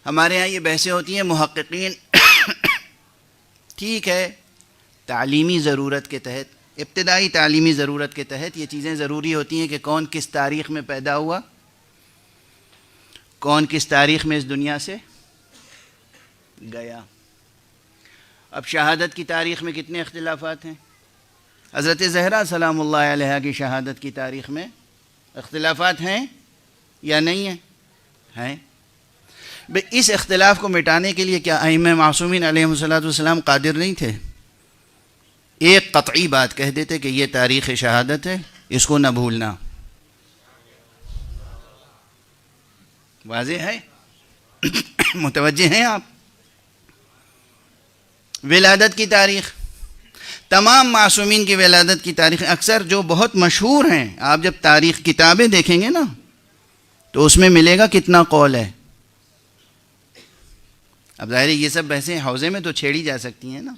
ہمارے ہاں یہ بحثیں ہوتی ہیں محققین ٹھیک ہے تعلیمی ضرورت کے تحت، ابتدائی تعلیمی ضرورت کے تحت یہ چیزیں ضروری ہوتی ہیں کہ کون کس تاریخ میں پیدا ہوا، کون کس تاریخ میں اس دنیا سے گیا۔ اب شہادت کی تاریخ میں کتنے اختلافات ہیں؟ حضرت زہرا سلام اللہ علیہا کی شہادت کی تاریخ میں اختلافات ہیں یا نہیں ہیں؟ ہیں۔ اس اختلاف کو مٹانے کے لیے کیا ائمہ معصومین علیہم السلام قادر نہیں تھے؟ ایک قطعی بات کہہ دیتے کہ یہ تاریخ شہادت ہے، اس کو نہ بھولنا۔ واضح ہے؟ متوجہ ہیں آپ؟ ولادت کی تاریخ، تمام معصومین کی ولادت کی تاریخ اکثر جو بہت مشہور ہیں، آپ جب تاریخ کتابیں دیکھیں گے نا تو اس میں ملے گا کتنا قول ہے۔ اب ظاہر ہے یہ سب بحثیں حوزے میں تو چھیڑی جا سکتی ہیں نا۔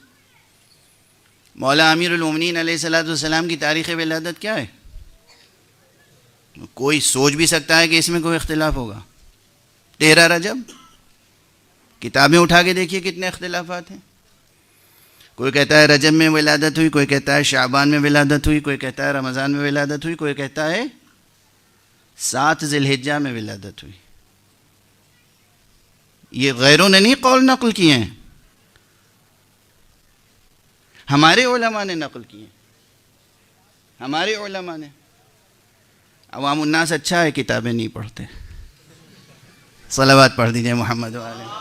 مولا امیر المومنین علیہ السلام کی تاریخ ولادت کیا ہے؟ کوئی سوچ بھی سکتا ہے کہ اس میں کوئی اختلاف ہوگا؟ 13 رجب، کتابیں اٹھا کے دیکھیے کتنے اختلافات ہیں۔ کوئی کہتا ہے رجب میں ولادت ہوئی، کوئی کہتا ہے شعبان میں ولادت ہوئی، کوئی کہتا ہے رمضان میں ولادت ہوئی، کوئی کہتا ہے 7 ذی الحجہ میں ولادت ہوئی۔ یہ غیروں نے نہیں قول نقل کیے ہیں، ہمارے علماء نے نقل کیے ہیں، ہمارے علماء نے۔ عوام الناس اچھا ہے کتابیں نہیں پڑھتے۔ صلوات پڑھ دیجئے محمد علیہ۔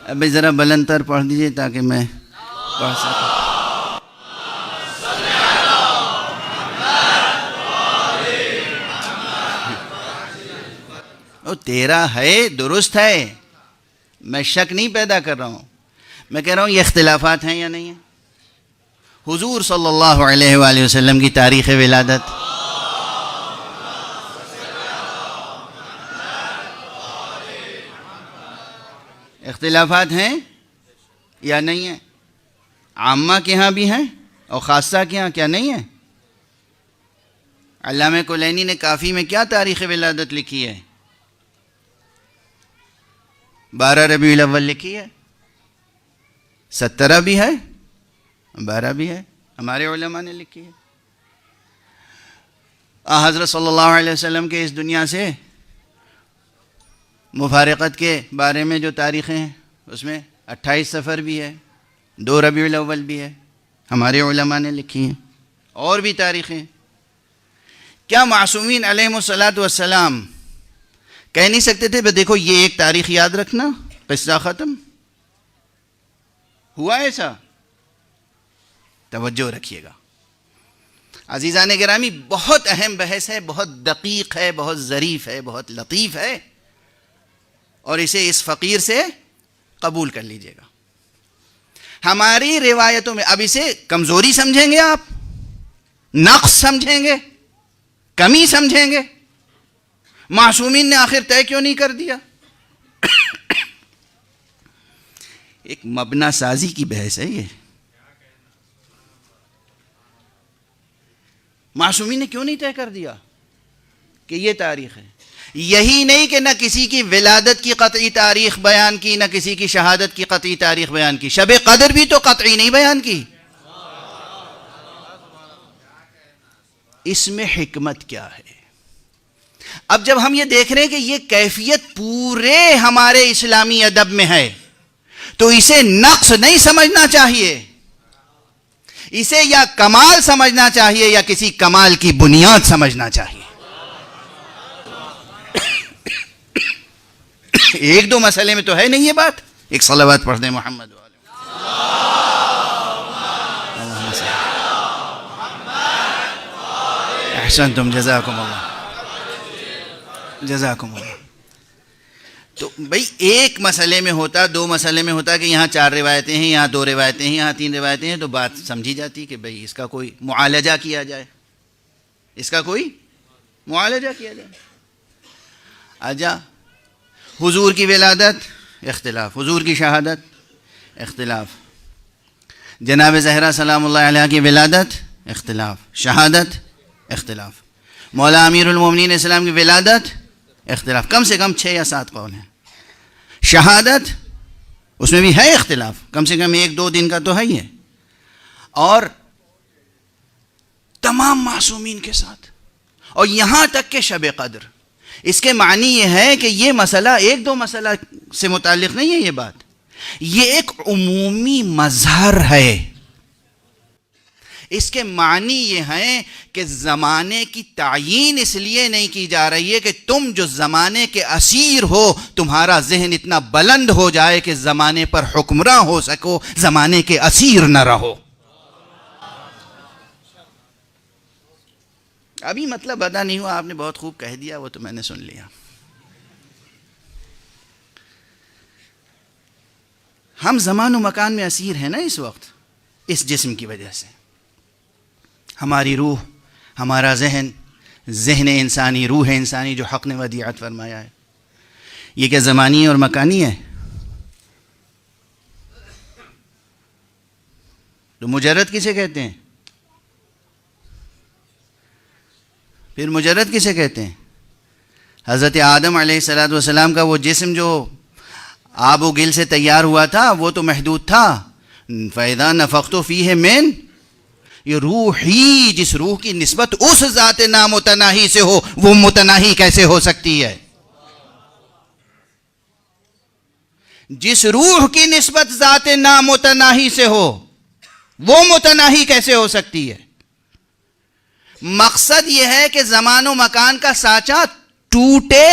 ابھی ذرا بلند تر پڑھ دیجئے تاکہ میں پڑھ سکوں۔ وہ 13 ہے، درست ہے، میں شک نہیں پیدا کر رہا ہوں، میں کہہ رہا ہوں یہ اختلافات ہیں یا نہیں ہیں؟ حضور صلی اللہ علیہ وآلہ وسلم کی تاریخ ولادت، اختلافات ہیں یا نہیں ہیں؟ عامہ کے ہاں بھی ہیں اور خاصہ کے ہاں کیا نہیں ہیں؟ علامہ کلینی نے کافی میں کیا تاریخ ولادت لکھی ہے؟ 12 ربیع الاول لکھی ہے، 17 بھی ہے، 12 بھی ہے، ہمارے علماء نے لکھی ہے۔ حضرت صلی اللہ علیہ وسلم کے اس دنیا سے مفارقت کے بارے میں جو تاریخیں ہیں اس میں 28 صفر بھی ہے، 2 ربیع الاول بھی ہے، ہمارے علماء نے لکھی ہیں، اور بھی تاریخیں۔ کیا معصومین علیہم السلام کہہ نہیں سکتے تھے دیکھو یہ ایک تاریخ یاد رکھنا، قصہ ختم؟ ہوا ایسا؟ توجہ رکھیے گا عزیزان گرامی، بہت اہم بحث ہے، بہت دقیق ہے، بہت ظریف ہے، بہت لطیف ہے، اور اسے اس فقیر سے قبول کر لیجئے گا۔ ہماری روایتوں میں اب اسے کمزوری سمجھیں گے آپ، نقص سمجھیں گے، کمی سمجھیں گے؟ معصومین نے آخر طے کیوں نہیں کر دیا؟ ایک مبنا سازی کی بحث ہے یہ۔ معصومین نے کیوں نہیں طے کر دیا کہ یہ تاریخ ہے؟ یہی نہیں کہ نہ کسی کی ولادت کی قطعی تاریخ بیان کی، نہ کسی کی شہادت کی قطعی تاریخ بیان کی، شب قدر بھی تو قطعی نہیں بیان کی۔ اس میں حکمت کیا ہے؟ اب جب ہم یہ دیکھ رہے ہیں کہ یہ کیفیت پورے ہمارے اسلامی ادب میں ہے تو اسے نقص نہیں سمجھنا چاہیے، اسے یا کمال سمجھنا چاہیے یا کسی کمال کی بنیاد سمجھنا چاہیے۔ ایک دو مسئلے میں تو ہے نہیں یہ بات۔ ایک صلوات پڑھ دیں محمد والے۔ احسنتم، جزاکم اللہ، جزاکم اللہ۔ تو بھئی ایک مسئلے میں ہوتا، دو مسئلے میں ہوتا کہ یہاں 4 روایتیں ہیں، یہاں 2 روایتیں ہیں، یہاں 3 روایتیں ہیں، تو بات سمجھی جاتی کہ بھئی اس کا کوئی معالجہ کیا جائے، اس کا کوئی معالجہ کیا جائے۔ آجا حضور کی ولادت اختلاف، حضور کی شہادت اختلاف، جناب زہرا سلام اللہ علیہ کی ولادت اختلاف، شہادت اختلاف۔ مولا امیر المومنین اسلام کی ولادت اختلاف، کم سے کم 6 یا 7 قول ہیں. شہادت اس میں بھی ہے اختلاف، کم سے کم 1-2 دن کا تو ہے ہی ہے. اور تمام معصومین کے ساتھ، اور یہاں تک کہ شب قدر. اس کے معنی یہ ہے کہ یہ مسئلہ 1-2 مسئلہ سے متعلق نہیں ہے، یہ بات یہ ایک عمومی مظہر ہے. اس کے معنی یہ ہیں کہ زمانے کی تعیین اس لیے نہیں کی جا رہی ہے کہ تم جو زمانے کے اسیر ہو تمہارا ذہن اتنا بلند ہو جائے کہ زمانے پر حکمراں ہو سکو، زمانے کے اسیر نہ رہو. ابھی مطلب ادا نہیں ہوا، آپ نے بہت خوب کہہ دیا، وہ تو میں نے سن لیا. ہم زمان و مکان میں اسیر ہیں نا اس وقت، اس جسم کی وجہ سے. ہماری روح، ہمارا ذہن انسانی، روح انسانی جو حق نے ودیعت فرمایا ہے، یہ کیا زمانی اور مکانی ہے؟ تو مجرد کسے کہتے ہیں؟ پھر مجرد کسے کہتے ہیں؟ حضرت آدم علیہ السلام کا وہ جسم جو آب و گل سے تیار ہوا تھا وہ تو محدود تھا. فَإِذَا نَفَخْتُ فِيهِ مِن، یہ روح ہی، جس روح کی نسبت اس ذات نامتناہی سے ہو، وہ متناہی کیسے ہو سکتی ہے؟ جس روح کی نسبت ذات نامتناہی سے ہو وہ متناہی کیسے ہو سکتی ہے؟ مقصد یہ ہے کہ زمان و مکان کا سانچہ ٹوٹے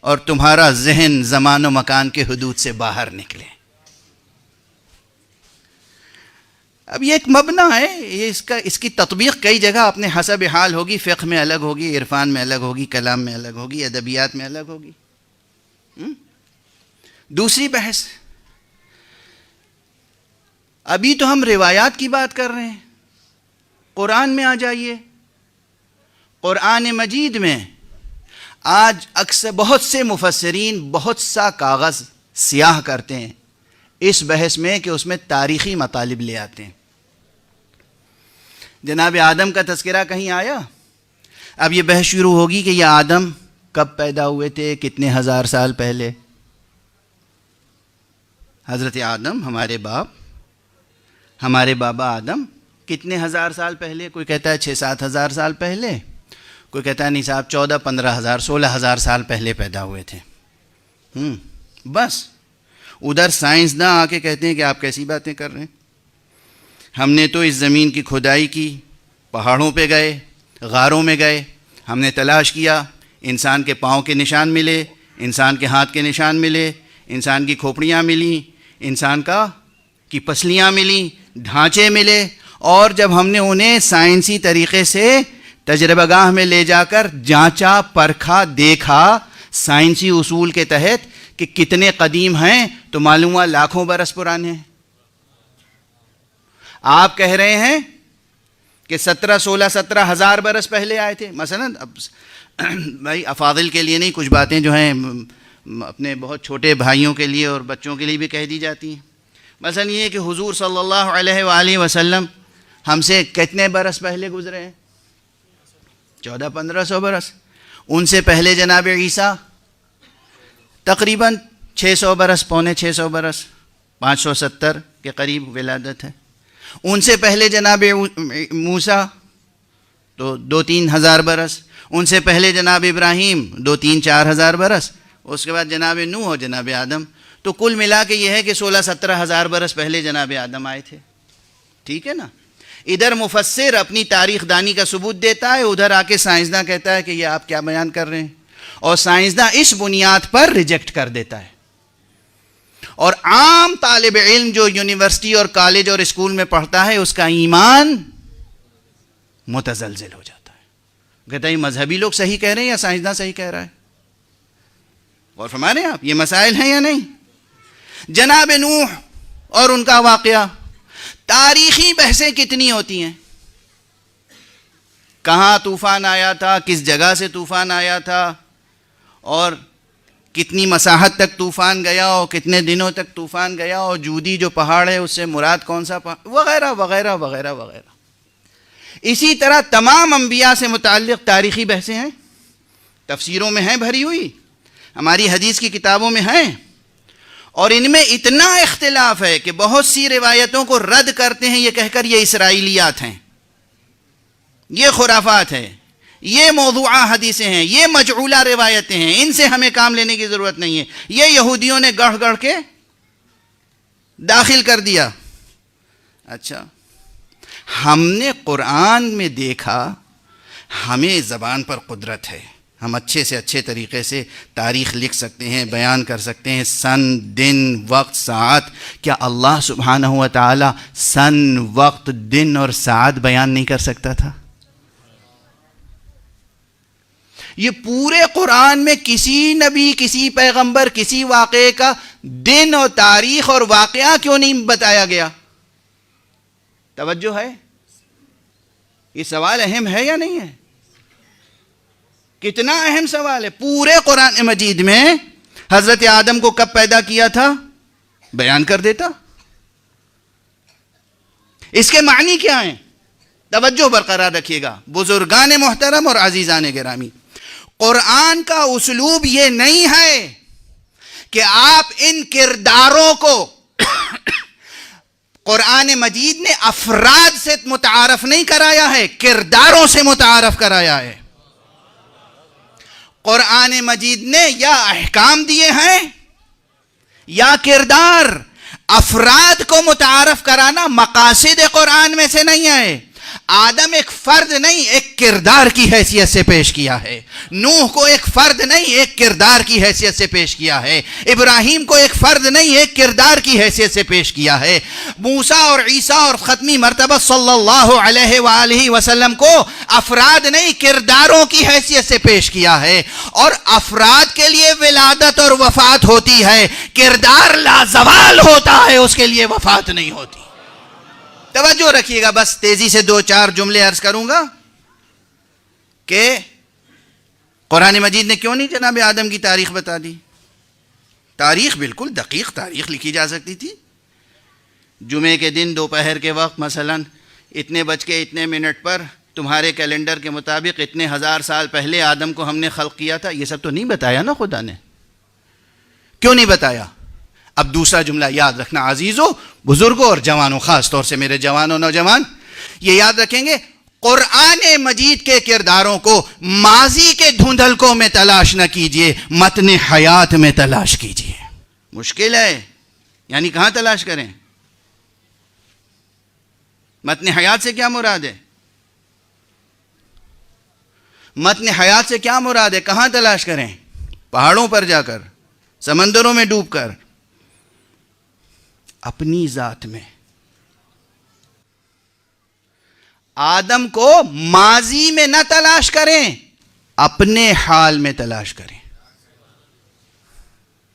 اور تمہارا ذہن زمان و مکان کے حدود سے باہر نکلے. اب یہ ایک مبنی ہے، یہ اس کی تطبیق کئی جگہ اپنے حسب حال ہوگی. فقہ میں الگ ہوگی، عرفان میں الگ ہوگی، کلام میں الگ ہوگی، ادبیات میں الگ ہوگی. دوسری بحث، ابھی تو ہم روایات کی بات کر رہے ہیں. قرآن میں آ جائیے. قرآن مجید میں آج اکثر بہت سے مفسرین بہت سا کاغذ سیاہ کرتے ہیں اس بحث میں کہ اس میں تاریخی مطالب لے آتے ہیں. جناب آدم کا تذکرہ کہیں آیا؟ اب یہ بحث شروع ہوگی کہ یہ آدم کب پیدا ہوئے تھے، کتنے ہزار سال پہلے. حضرت آدم ہمارے باپ، ہمارے بابا آدم کتنے ہزار سال پہلے؟ کوئی کہتا ہے 6-7 ہزار سال پہلے، کوئی کہتا ہے نہیں صاحب 14-15 ہزار 16 ہزار سال پہلے پیدا ہوئے تھے. بس ادھر سائنسداں آ کے کہتے ہیں کہ آپ کیسی باتیں کر رہے ہیں، ہم نے تو اس زمین کی کھدائی کی، پہاڑوں پہ گئے، غاروں میں گئے، ہم نے تلاش کیا، انسان کے پاؤں کے نشان ملے، انسان کے ہاتھ کے نشان ملے، انسان کی کھوپڑیاں ملیں، انسان کی پسلیاں ملیں، ڈھانچے ملے، اور جب ہم نے انہیں سائنسی طریقے سے تجربہ گاہ میں لے جا کر جانچا، پرکھا، دیکھا سائنسی اصول کے تحت کہ کتنے قدیم ہیں، تو معلوم ہوا لاکھوں برس پرانے ہیں. آپ کہہ رہے ہیں کہ 17 ہزار برس پہلے آئے تھے. مثلا اب بھائی افاضل کے لیے نہیں، کچھ باتیں جو ہیں اپنے بہت چھوٹے بھائیوں کے لیے اور بچوں کے لیے بھی کہہ دی جاتی ہیں. مثلا یہ کہ حضور صلی اللہ علیہ وآلہ وسلم ہم سے کتنے برس پہلے گزرے ہیں؟ 1400-1500 برس. ان سے پہلے جناب عیسیٰ تقریباً 600 برس، 650 برس، 570 کے قریب ولادت ہے. ان سے پہلے جناب موسیٰ تو 2-3 ہزار برس. ان سے پہلے جناب ابراہیم 2-3-4 ہزار برس. اس کے بعد جناب نوح اور جناب آدم. تو کل ملا کے یہ ہے کہ 16-17 ہزار برس پہلے جناب آدم آئے تھے. ٹھیک ہے نا؟ ادھر مفسر اپنی تاریخ دانی کا ثبوت دیتا ہے، ادھر آ کے سائنسداں کہتا ہے کہ یہ آپ کیا بیان کر رہے ہیں، اور سائنسداں اس بنیاد پر ریجیکٹ کر دیتا ہے. اور عام طالب علم جو یونیورسٹی اور کالج اور اسکول میں پڑھتا ہے اس کا ایمان متزلزل ہو جاتا ہے. کہتا ہے یہ مذہبی لوگ صحیح کہہ رہے ہیں یا سائنسداں صحیح کہہ رہا ہے؟ اور فرما رہے ہیں آپ یہ مسائل ہیں یا نہیں؟ جناب نوح اور ان کا واقعہ، تاریخی بحثیں کتنی ہوتی ہیں. کہاں طوفان آیا تھا، کس جگہ سے طوفان آیا تھا، اور کتنی مساحت تک طوفان گیا، اور کتنے دنوں تک طوفان گیا، اور جودی جو پہاڑ ہے اس سے مراد کون سا پہاڑ، وغیرہ وغیرہ وغیرہ وغیرہ. اسی طرح تمام انبیاء سے متعلق تاریخی بحثیں ہیں، تفسیروں میں ہیں بھری ہوئی، ہماری حدیث کی کتابوں میں ہیں، اور ان میں اتنا اختلاف ہے کہ بہت سی روایتوں کو رد کرتے ہیں یہ کہہ کر یہ اسرائیلیات ہیں، یہ خرافات ہیں، یہ موضوعہ حدیثیں ہیں، یہ مجعولہ روایتیں ہیں، ان سے ہمیں کام لینے کی ضرورت نہیں ہے، یہ یہودیوں نے گڑھ گڑھ کے داخل کر دیا۔ اچھا، ہم نے قرآن میں دیکھا ہمیں زبان پر قدرت ہے، ہم اچھے سے اچھے طریقے سے تاریخ لکھ سکتے ہیں، بیان کر سکتے ہیں، سن، دن، وقت، ساعت۔ کیا اللہ سبحانہ و تعالی سن، وقت، دن اور ساعت بیان نہیں کر سکتا تھا؟ یہ پورے قرآن میں کسی نبی، کسی پیغمبر، کسی واقعے کا دن اور تاریخ اور واقعہ کیوں نہیں بتایا گیا؟ توجہ ہے؟ یہ سوال اہم ہے یا نہیں ہے؟ کتنا اہم سوال ہے۔ پورے قرآن مجید میں حضرت آدم کو کب پیدا کیا تھا بیان کر دیتا۔ اس کے معنی کیا ہیں؟ توجہ برقرار رکھیے گا بزرگان محترم اور عزیزان گرامی۔ قرآن کا اسلوب یہ نہیں ہے کہ آپ ان کرداروں کو قرآن مجید نے افراد سے متعارف نہیں کرایا ہے، کرداروں سے متعارف کرایا ہے۔ قرآن مجید نے یا احکام دیے ہیں یا کردار۔ افراد کو متعارف کرانا مقاصد قرآن میں سے نہیں ہے۔ آدم ایک فرد نہیں، ایک کردار کی حیثیت سے پیش کیا ہے۔ نوح کو ایک فرد نہیں، ایک کردار کی حیثیت سے پیش کیا ہے۔ ابراہیم کو ایک فرد نہیں، ایک کردار کی حیثیت سے پیش کیا ہے۔ موسیٰ اور عیسیٰ اور ختمی مرتبہ صلی اللہ علیہ وآلہ وسلم کو افراد نہیں، کرداروں کی حیثیت سے پیش کیا ہے۔ اور افراد کے لیے ولادت اور وفات ہوتی ہے، کردار لازوال ہوتا ہے، اس کے لیے وفات نہیں ہوتی۔ توجہ رکھیے گا، بس تیزی سے دو چار جملے عرض کروں گا کہ قرآن مجید نے کیوں نہیں جناب آدم کی تاریخ بتا دی۔ تاریخ بالکل دقیق تاریخ لکھی جا سکتی تھی۔ جمعے کے دن دوپہر کے وقت مثلا اتنے بج کے اتنے منٹ پر تمہارے کیلنڈر کے مطابق اتنے ہزار سال پہلے آدم کو ہم نے خلق کیا تھا، یہ سب تو نہیں بتایا نا خدا نے۔ کیوں نہیں بتایا؟ اب دوسرا جملہ یاد رکھنا عزیزو، بزرگوں اور جوانوں، خاص طور سے میرے جوانوں نوجوان یہ یاد رکھیں گے، قرآن مجید کے کرداروں کو ماضی کے دھندلکوں میں تلاش نہ کیجئے، متن حیات میں تلاش کیجئے۔ مشکل ہے، یعنی کہاں تلاش کریں؟ متن حیات سے کیا مراد ہے؟ متن حیات سے کیا مراد ہے؟ کہاں تلاش کریں؟ پہاڑوں پر جا کر، سمندروں میں ڈوب کر؟ اپنی ذات میں۔ آدم کو ماضی میں نہ تلاش کریں، اپنے حال میں تلاش کریں۔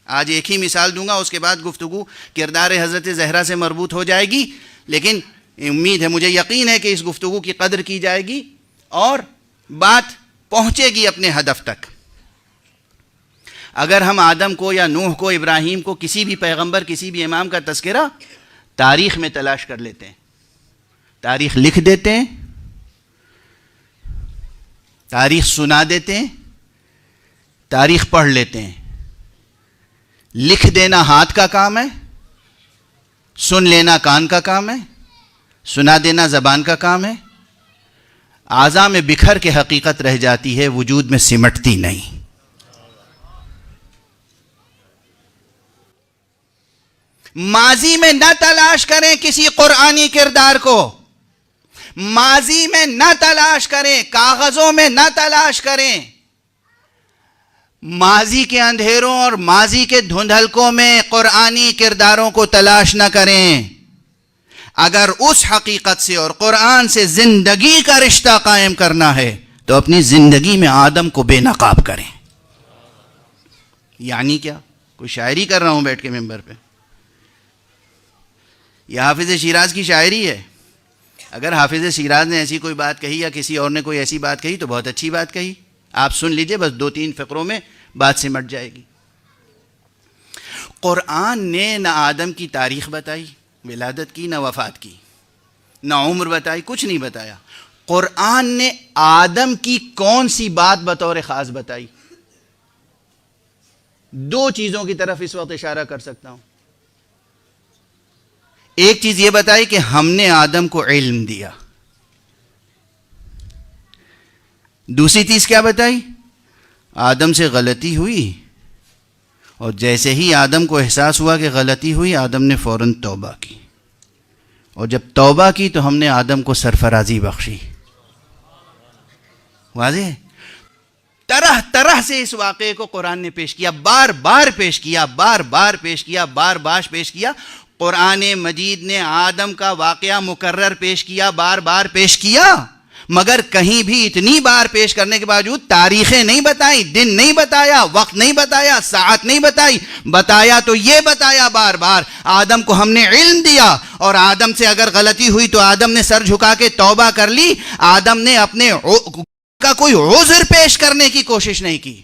آج ایک ہی مثال دوں گا، اس کے بعد گفتگو کردار حضرت زہرا سے مربوط ہو جائے گی، لیکن امید ہے، مجھے یقین ہے کہ اس گفتگو کی قدر کی جائے گی اور بات پہنچے گی اپنے ہدف تک۔ اگر ہم آدم کو یا نوح کو، ابراہیم کو، کسی بھی پیغمبر، کسی بھی امام کا تذکرہ تاریخ میں تلاش کر لیتے ہیں، تاریخ لکھ دیتے ہیں، تاریخ سنا دیتے ہیں، تاریخ پڑھ لیتے ہیں۔ لکھ دینا ہاتھ کا کام ہے، سن لینا کان کا کام ہے، سنا دینا زبان کا کام ہے۔ اعضاء میں بکھر کے حقیقت رہ جاتی ہے، وجود میں سمٹتی نہیں۔ ماضی میں نہ تلاش کریں کسی قرآنی کردار کو، ماضی میں نہ تلاش کریں، کاغذوں میں نہ تلاش کریں، ماضی کے اندھیروں اور ماضی کے دھندلکوں میں قرآنی کرداروں کو تلاش نہ کریں۔ اگر اس حقیقت سے اور قرآن سے زندگی کا رشتہ قائم کرنا ہے تو اپنی زندگی میں آدم کو بے نقاب کریں۔ یعنی کیا؟ کوئی شاعری کر رہا ہوں بیٹھ کے ممبر پہ؟ یہ حافظ شیراز کی شاعری ہے۔ اگر حافظ شیراز نے ایسی کوئی بات کہی یا کسی اور نے کوئی ایسی بات کہی تو بہت اچھی بات کہی، آپ سن لیجئے، بس 2-3 فقروں میں بات سمٹ جائے گی۔ قرآن نے نہ آدم کی تاریخ بتائی ولادت کی، نہ وفات کی، نہ عمر بتائی، کچھ نہیں بتایا۔ قرآن نے آدم کی کون سی بات بطور خاص بتائی؟ دو چیزوں کی طرف اس وقت اشارہ کر سکتا ہوں. ایک چیز یہ بتائی کہ ہم نے آدم کو علم دیا. دوسری چیز کیا بتائی؟ آدم سے غلطی ہوئی، اور جیسے ہی آدم کو احساس ہوا کہ غلطی ہوئی، آدم نے فوراً توبہ کی، اور جب توبہ کی تو ہم نے آدم کو سرفرازی بخشی. واضح ہے؟ طرح طرح سے اس واقعے کو قرآن نے پیش کیا، بار بار پیش کیا، بار بار پیش کیا، بار بار پیش کیا. قرآن مجید نے آدم کا واقعہ مکرر پیش کیا، بار بار پیش کیا، مگر کہیں بھی اتنی بار پیش کرنے کے باوجود تاریخیں نہیں بتائیں، دن نہیں بتایا، وقت نہیں بتایا، ساعت نہیں بتائی. بتایا تو یہ بتایا بار بار آدم کو ہم نے علم دیا، اور آدم سے اگر غلطی ہوئی تو آدم نے سر جھکا کے توبہ کر لی. آدم نے اپنے کا کوئی عذر پیش کرنے کی کوشش نہیں کی.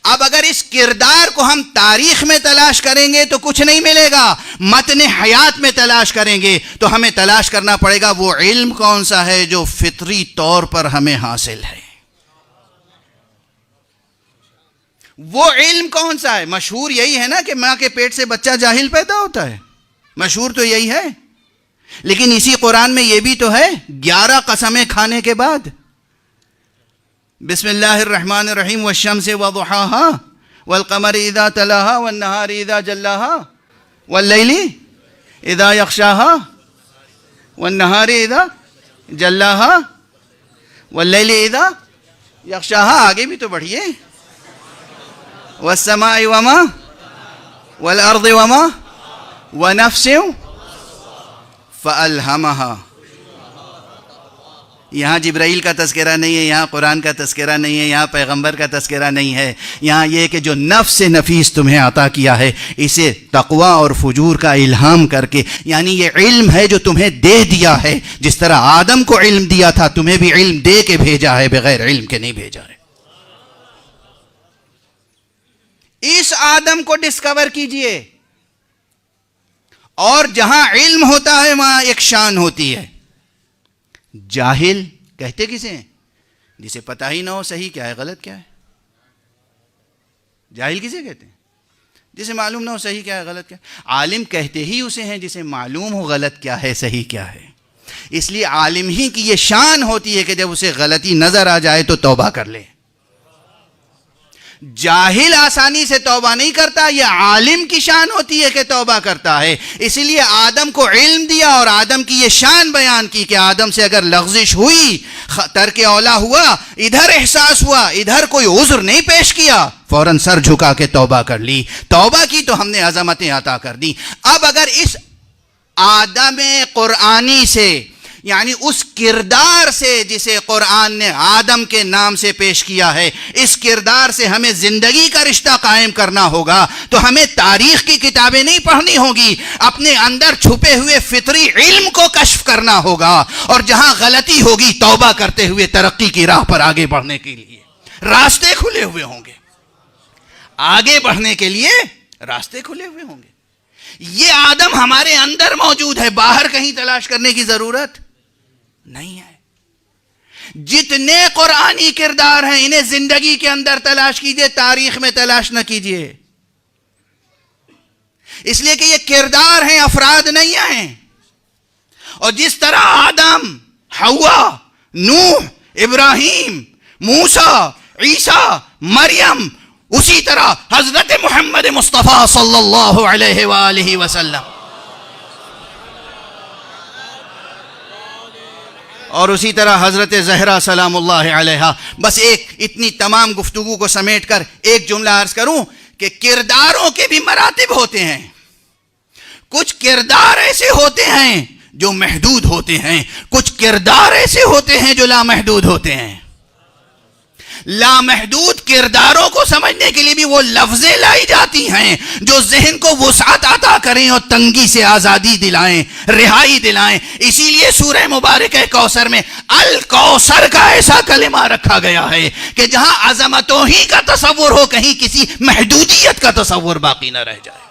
اب اگر اس کردار کو ہم تاریخ میں تلاش کریں گے تو کچھ نہیں ملے گا، متن حیات میں تلاش کریں گے تو ہمیں تلاش کرنا پڑے گا وہ علم کون سا ہے جو فطری طور پر ہمیں حاصل ہے. وہ علم کون سا ہے؟ مشہور یہی ہے نا کہ ماں کے پیٹ سے بچہ جاہل پیدا ہوتا ہے، مشہور تو یہی ہے. لیکن اسی قرآن میں یہ بھی تو ہے 11 قسمیں کھانے کے بعد، بسم اللہ الرحمن الرحیم والشمس وضحاها والقمر اذا تلاها والنهار اذا جلاها واللیل اذا یغشاها والنهار اذا جلاها واللیل اذا یغشاها. آگے بھی تو بڑھیے. والسماء وما والارض وما ونفس فألهمها. یہاں جبرائیل کا تذکرہ نہیں ہے، یہاں قرآن کا تذکرہ نہیں ہے، یہاں پیغمبر کا تذکرہ نہیں ہے. یہاں یہ کہ جو نفس نفیس تمہیں عطا کیا ہے، اسے تقوی اور فجور کا الہام کر کے، یعنی یہ علم ہے جو تمہیں دے دیا ہے. جس طرح آدم کو علم دیا تھا، تمہیں بھی علم دے کے بھیجا ہے، بغیر علم کے نہیں بھیجا ہے. اس آدم کو ڈسکور کیجئے. اور جہاں علم ہوتا ہے وہاں ایک شان ہوتی ہے. جاہل کہتے کسے ہیں؟ جسے پتہ ہی نہ ہو صحیح کیا ہے غلط کیا ہے. جاہل کسے کہتے ہیں؟ جسے معلوم نہ ہو صحیح کیا ہے غلط کیا ہے. عالم کہتے ہی اسے ہیں جسے معلوم ہو غلط کیا ہے صحیح کیا ہے. اس لیے عالم ہی کی یہ شان ہوتی ہے کہ جب اسے غلطی نظر آ جائے تو توبہ کر لے. جاہل آسانی سے توبہ نہیں کرتا، یہ عالم کی شان ہوتی ہے کہ توبہ کرتا ہے. اسی لیے آدم کو علم دیا اور آدم کی یہ شان بیان کی کہ آدم سے اگر لغزش ہوئی، ترک اولا ہوا، ادھر احساس ہوا، ادھر کوئی عذر نہیں پیش کیا، فوراً سر جھکا کے توبہ کر لی. توبہ کی تو ہم نے عظمتیں عطا کر دی. اب اگر اس آدم قرآنی سے، یعنی اس کردار سے جسے قرآن نے آدم کے نام سے پیش کیا ہے، اس کردار سے ہمیں زندگی کا رشتہ قائم کرنا ہوگا، تو ہمیں تاریخ کی کتابیں نہیں پڑھنی ہوگی، اپنے اندر چھپے ہوئے فطری علم کو کشف کرنا ہوگا، اور جہاں غلطی ہوگی توبہ کرتے ہوئے ترقی کی راہ پر آگے بڑھنے کے لیے راستے کھلے ہوئے ہوں گے. آگے بڑھنے کے لیے راستے کھلے ہوئے ہوں گے. یہ آدم ہمارے اندر موجود ہے، باہر کہیں تلاش کرنے کی ضرورت نہیں ہے. جتنے قرآنی کردار ہیں انہیں زندگی کے اندر تلاش کیجئے، تاریخ میں تلاش نہ کیجئے. اس لیے کہ یہ کردار ہیں، افراد نہیں ہیں. اور جس طرح آدم، حوا، نوح، ابراہیم، موسیٰ، عیسیٰ، مریم، اسی طرح حضرت محمد مصطفیٰ صلی اللہ علیہ وآلہ وسلم، اور اسی طرح حضرت زہرا سلام اللہ علیہا. بس ایک اتنی تمام گفتگو کو سمیٹ کر ایک جملہ عرض کروں کہ کرداروں کے بھی مراتب ہوتے ہیں. کچھ کردار ایسے ہوتے ہیں جو محدود ہوتے ہیں، کچھ کردار ایسے ہوتے ہیں جو لامحدود ہوتے ہیں. لامحدود کرداروں کو سمجھنے کے لیے بھی وہ لفظیں لائی جاتی ہیں جو ذہن کو وسعت عطا کریں اور تنگی سے آزادی دلائیں، رہائی دلائیں. اسی لیے سورہ مبارکہ کوثر میں الکوثر کا ایسا کلمہ رکھا گیا ہے کہ جہاں عظمتوں ہی کا تصور ہو، کہیں کسی محدودیت کا تصور باقی نہ رہ جائے.